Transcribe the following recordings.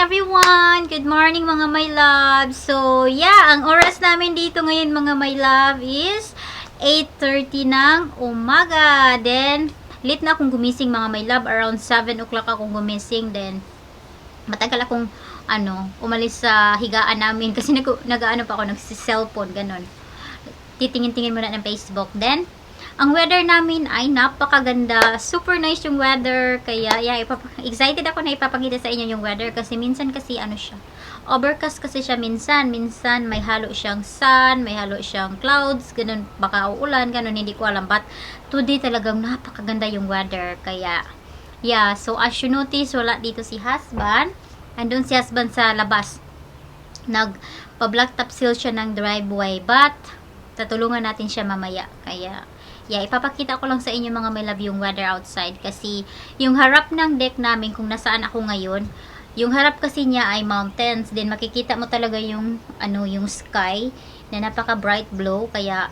everyone! Good morning mga my love. So, yeah, ang oras namin dito ngayon mga my love is 8:30 ng umaga. Then, late na akong gumising mga my love. Around 7 o'clock akong gumising. Then, matagal akong umalis sa higaan namin kasi nag-ano pa ako, nagsi-cellphone, ganun. Titingin-tingin muna ng Facebook. Then, ang weather namin ay napakaganda. Super nice yung weather. Kaya, yeah, excited ako na ipapakita sa inyo yung weather. Kasi minsan kasi siya. Overcast kasi siya minsan. Minsan may halo siyang sun, may halo siyang clouds. Ganun, baka uulan, ganun, hindi ko alam. But, today talagang napakaganda yung weather. Kaya, yeah. So, as you notice, wala dito si husband. Andun si husband sa labas. Nagpa-blacktop seal siya ng driveway. But, tatulungan natin siya mamaya. Kaya, yeah, ipapakita ko lang sa inyo mga my love yung weather outside. Kasi, yung harap ng deck namin, kung nasaan ako ngayon, yung harap kasi niya ay mountains. Then, makikita mo talaga yung, yung sky na napaka-bright blue. Kaya,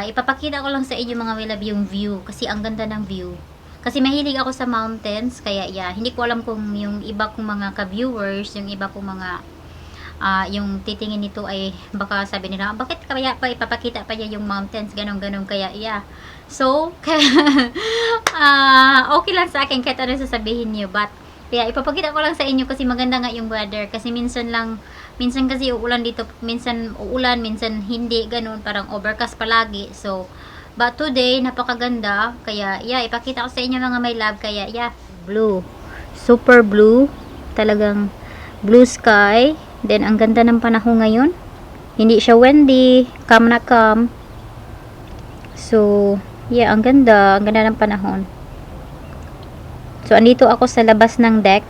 ipapakita ko lang sa inyo mga my love yung view. Kasi, ang ganda ng view. Kasi, mahilig ako sa mountains. Kaya, yeah, hindi ko alam kung yung iba kong mga ka-viewers, yung iba kong mga yung titingin nito ay baka sabi nila, bakit kaya pa ipapakita pa niya yung mountains, ganun kaya yeah. So, okay lang sa akin kahit ano sasabihin niyo, but kaya ipapakita ko lang sa inyo kasi maganda nga yung weather. Kasi minsan kasi uulan dito, minsan uulan, minsan hindi, ganun, parang overcast palagi. So, but today, napakaganda. Kaya, yeah, ipakita ko sa inyo mga my love. Kaya, yeah, blue. Super blue. Talagang blue sky. Then, ang ganda ng panahon ngayon. Hindi siya windy. Calm na calm. So, yeah, ang ganda. Ang ganda ng panahon. So, andito ako sa labas ng deck.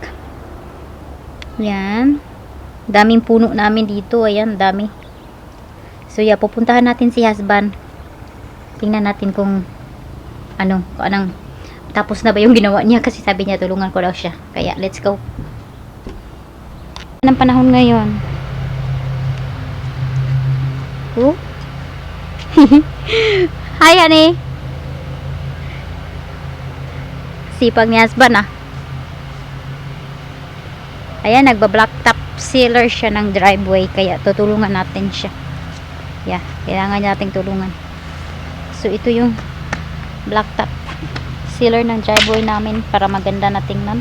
Yan. Daming puno namin dito. Ayan, dami. So, yeah, pupuntahan natin si husband. Tingnan natin kung anong tapos na ba yung ginawa niya. Kasi sabi niya, tulungan ko daw siya. Kaya, let's go. Ng panahon ngayon. Oh. Hi, honey. Sipag ni husband, Ayan, nagba-blacktop sealer siya ng driveway. Kaya, tutulungan natin siya. Yeah, kailangan nating tulungan. So, ito yung blacktop sealer ng driveway namin para maganda na tingnan.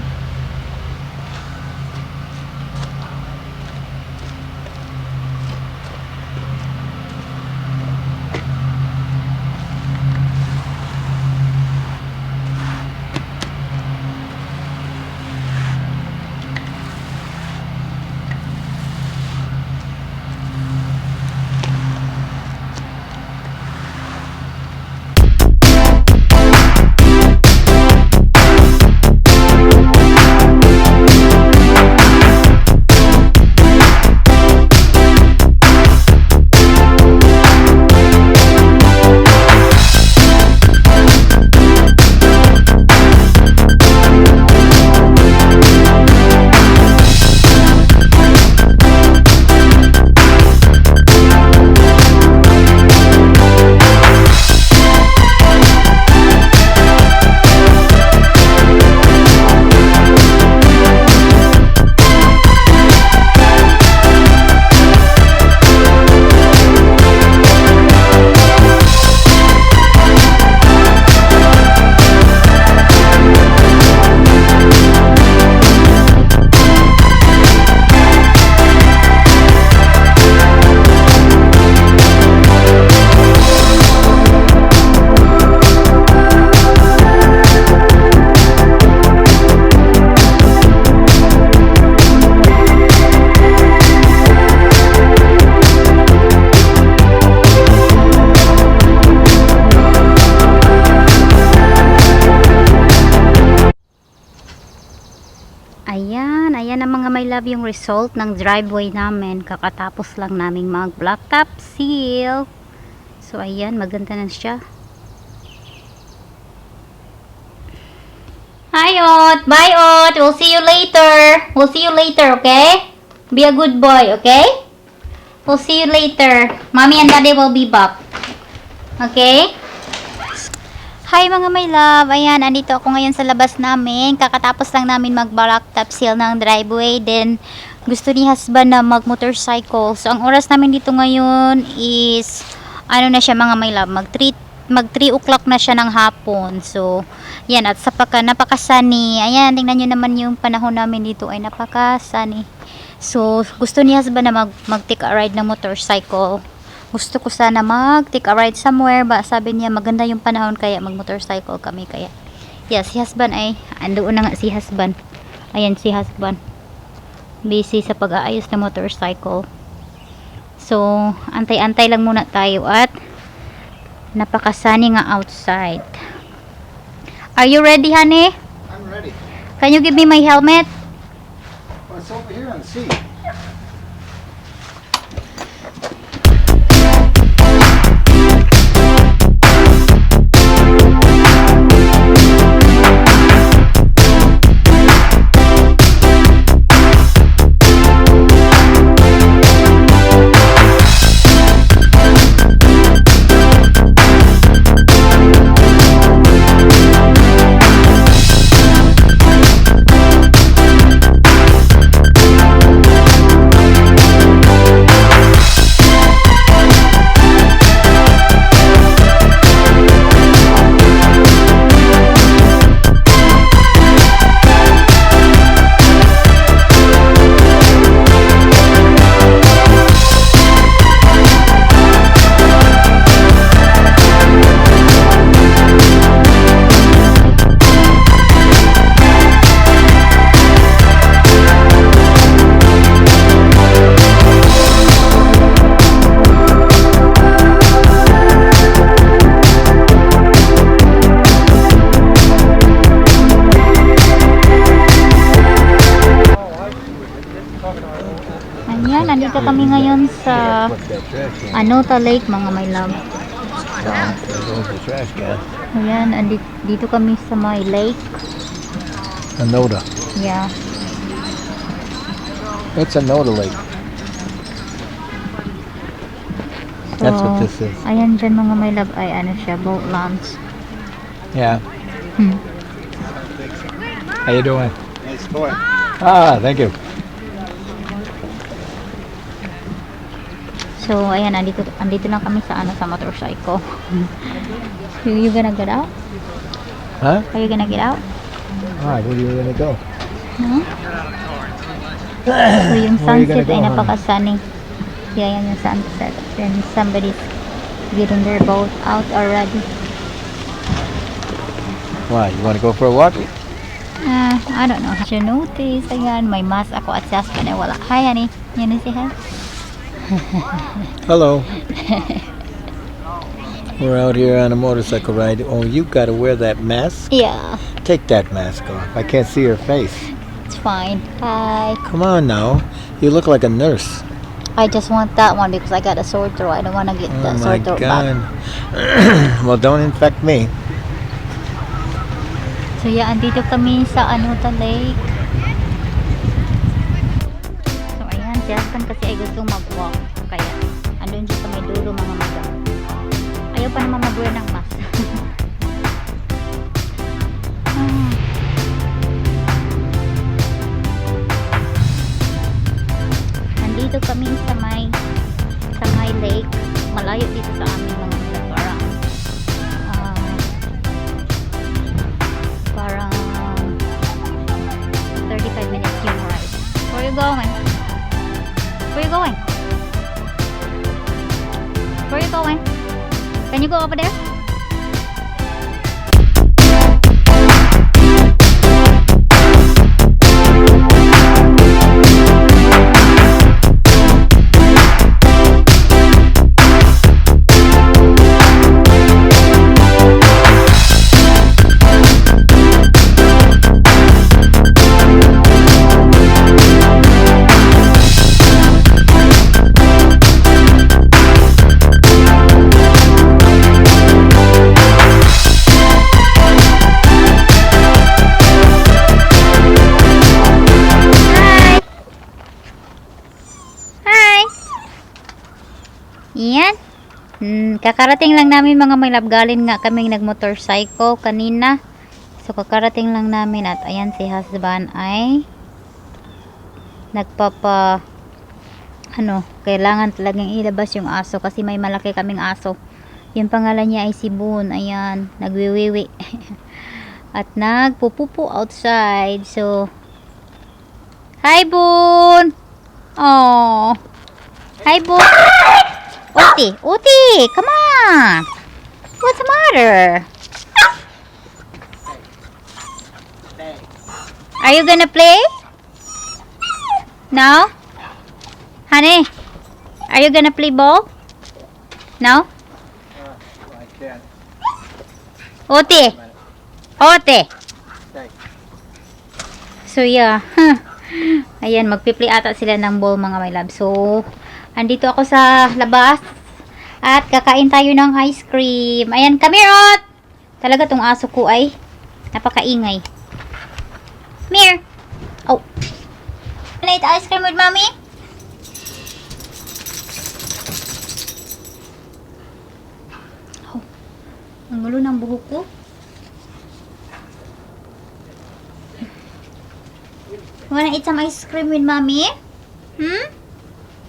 Ayan ang mga my love yung result ng driveway namin. Kakatapos lang namin mag blacktop seal. So ayan, maganda na siya. Hi Ot! Bye Ot! We'll see you later. We'll see you later, okay? Be a good boy, okay? We'll see you later. Mommy and Daddy will be back. Okay? Hi mga my love, ayan, andito ako ngayon sa labas namin. Kakatapos lang namin mag-backtop seal ng driveway. Then, gusto ni husband na mag-motorcycle. So, ang oras namin dito ngayon is, ano na siya mga my love, mag 3 o'clock na siya ng hapon. So, yan, at sa napaka-sunny. Ayan, tingnan nyo naman yung panahon namin dito ay napaka-sunny. So, gusto ni husband na mag-take a ride ng motorcycle. Gusto ko sana mag-take a ride somewhere, ba sabi niya maganda yung panahon kaya mag-motorcycle kami. Kaya yes, si husband ay andoon na nga si husband. Ayan si husband, busy sa pag-aayos ng motorcycle. So antay-antay lang muna tayo at napaka-sunny nga outside. Are you ready, honey? I'm ready. Can you give me my helmet? Well, it's over here on the seat. Ayan, nandito kami ngayon sa Anota Lake mga my love. Ayan, dito kami sa my lake. Anota. Yeah. It's Anota Lake. So, That's what this is. ayan dyan mga my love ay ano siya, boat launch. Yeah. How you doing? Nice toy. Ah, thank you. So, ayan, andito lang kami sa sa motorcycle. You gonna get out? Huh? Are you gonna get out? Alright, where are you gonna go? No? So, yung Where are you gonna sunset go, ay honey? napaka-sunny. Yeah, yan yung sunset. Then, somebody's getting their boat out already. Why? You wanna go for a walk? I don't know. Did you notice? Ayan, may mask ako at saspan ay wala. Hi, honey. Yan si hi. Hello. We're out here on a motorcycle ride. Oh, you gotta wear that mask? Yeah, Take that mask off. I can't see your face. it's fine. Hi. Come on now. You look like a nurse. I just want that one because I got a sore throat. I don't want to get Oh that my sore throat back. God. Well, don't infect me. So yeah, andito kami sa Anota Lake. So ayan, si husband kasi ay gusto mag-walk. Kaya, andun siya sa may dulo mga madam. Ayaw pa naman mag-wear ng mask. Andito kami sa may lake. Malayo dito sa amin mga madam. Parang 35 minutes yung ride. Where are you going? Where are you going? Where are you going? Can you go over there? Kakarating lang namin mga my love. Galing nga kaming nagmotorcycle kanina. So, kakarating lang namin. At ayan, si husband ay kailangan talagang ilabas yung aso kasi may malaki kaming aso. Yung pangalan niya ay si Boon. Ayan, nagwiwiwi. At nagpupupo outside. So, hi Boon! Oh, hi Boon! Uti, come on! What's the matter? Are you gonna play? No? Honey, are you gonna play ball? No? I can't. Ote. So yeah. Ayan, magpi-play ata sila ng ball mga my love. So, andito ako sa labas at kakain tayo ng ice cream. Ayan, come here, Ot! Talaga tong aso ko ay napakaingay. Come here. Oh. Wanna eat ice cream with mommy? Oh. Ang gulo ng buhok ko. Wanna eat some ice cream with mommy?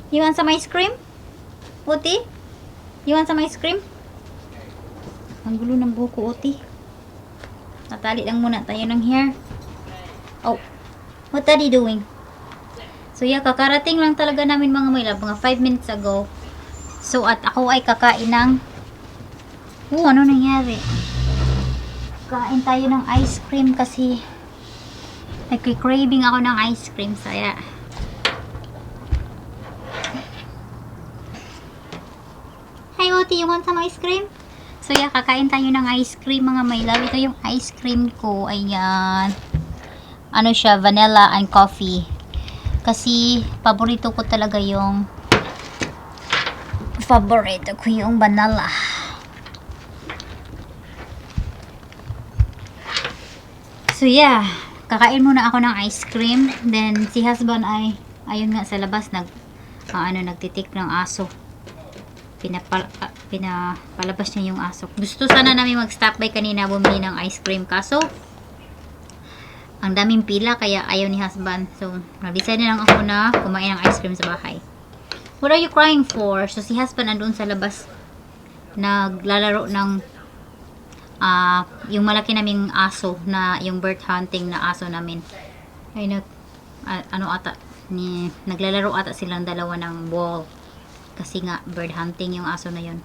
You want some ice cream? Uti? You want some ice cream? Ang gulo ng buhok ko, Uti. Natali lang muna tayo ng hair. Oh. What are you doing? So yeah, kakarating lang talaga namin mga my love, mga 5 minutes ago. So at ako ay kakain ng ano nangyari? Kain tayo ng ice cream kasi nagki-craving ako ng ice cream. Saya. Hi Uti, you want some ice cream? So yeah, kakain tayo ng ice cream mga my love. Ito yung ice cream ko. Ayan. Ano siya, vanilla and coffee. Kasi paborito ko talaga yung vanilla. So yeah, kakain muna ako ng ice cream. Then si husband ay ayun nga sa labas nagtitik ng aso. Pinapalabas niya yung aso. Gusto sana namin mag-stop by kanina bumili ng ice cream kaso ang daming pila kaya ayaw ni husband. So nag-decide na lang ako na kumain ng ice cream sa bahay. What are you crying for? So si husband andun sa labas naglalaro ng yung malaki naming aso na yung bird hunting na aso namin. Ay naglalaro ata silang dalawa ng ball. Kasi nga bird hunting yung aso na yun.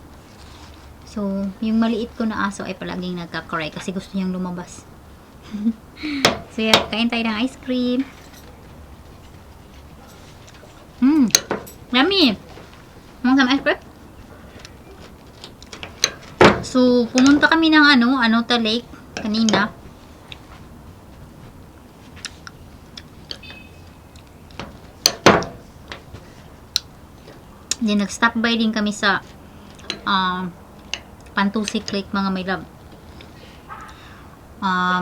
So yung maliit ko na aso ay palaging nagka-cry kasi gusto niyang lumabas. So yeah, kain tayo ng ice cream. Yummy. Want some ice cream? So pumunta kami ng Anota Lake kanina. Then nag-stop by din kami sa Fantasea Lake mga my love.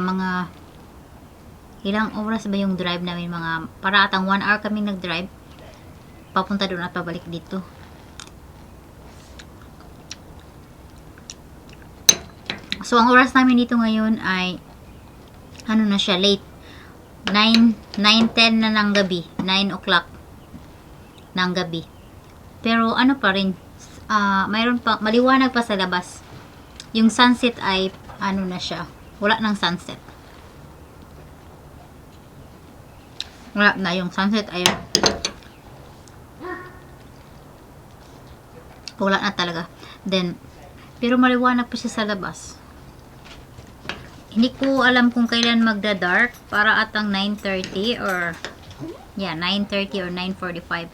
Mga ilang oras ba yung drive namin, mga para atang 1 hour kami nag-drive papunta doon at pabalik dito. So ang oras namin dito ngayon ay na siya, late 9:10 na ng gabi, 9 o'clock ng gabi. Pero pa rin mayroon pa, maliwanag pa sa labas. Yung sunset ay na siya, wala nang sunset. Wala na yung sunset ay wala na talaga. Then pero maliwanag pa siya sa labas. Hindi ko alam kung kailan magda-dark, para atang 9:30 or 9:30 or 9:45.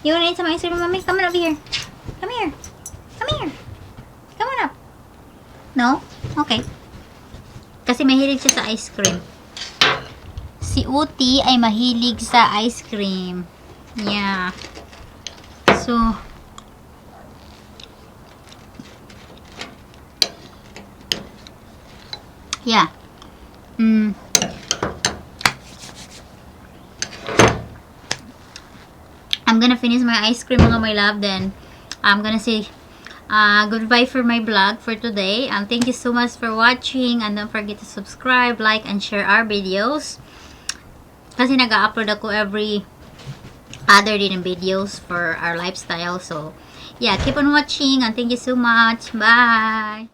You wanna eat some ice cream, mommy? Come on over here. Come here. Come here. Come on up. No? Okay. Kasi mahilig siya sa ice cream. Si Uti ay mahilig sa ice cream. Yeah. So, yeah. I'm gonna finish my ice cream mga my love, then I'm gonna say goodbye for my vlog for today. Thank you so much for watching, and don't forget to subscribe, like, and share our videos. Kasi nag-upload ako every other din videos for our lifestyle. So, yeah, keep on watching, and thank you so much. Bye!